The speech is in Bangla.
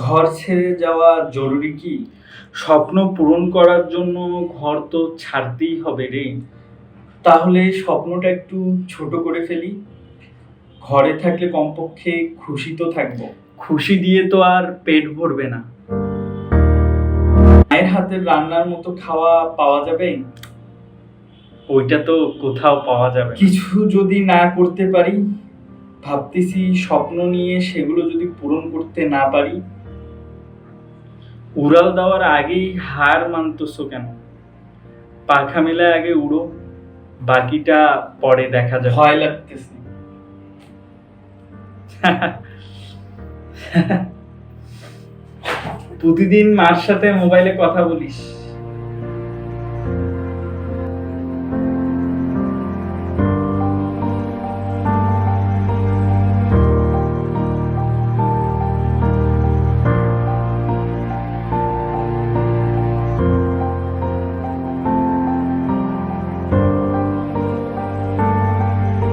ঘর ছেড়ে যাওয়া জরুরি কি? স্বপ্ন পূরণ করার জন্য ঘর তো ছাড়তেই হবে রে। তাহলে স্বপ্নটা একটু ছোট করে ফেলি। ঘরে থাকলে কমপক্ষে খুশি তো থাকবো। খুশি দিয়ে তো আর পেট ভরবে না। মায়ের হাতের রান্নার মতো খাওয়া পাওয়া যাবে? ওইটা তো কোথাও পাওয়া যাবে না। কিছু যদি না করতে পারি, ভাবতেছি স্বপ্ন নিয়ে সেগুলো যদি পূরণ করতে না পারি। উড়াল দেওয়ার আগেই হার মানতেছো কেন? পাখা মেলে আগে উড়ো, বাকিটা পরে দেখা যাবে। ভয় লাগতেছে। প্রতিদিন মার সাথে মোবাইলে কথা বলিস,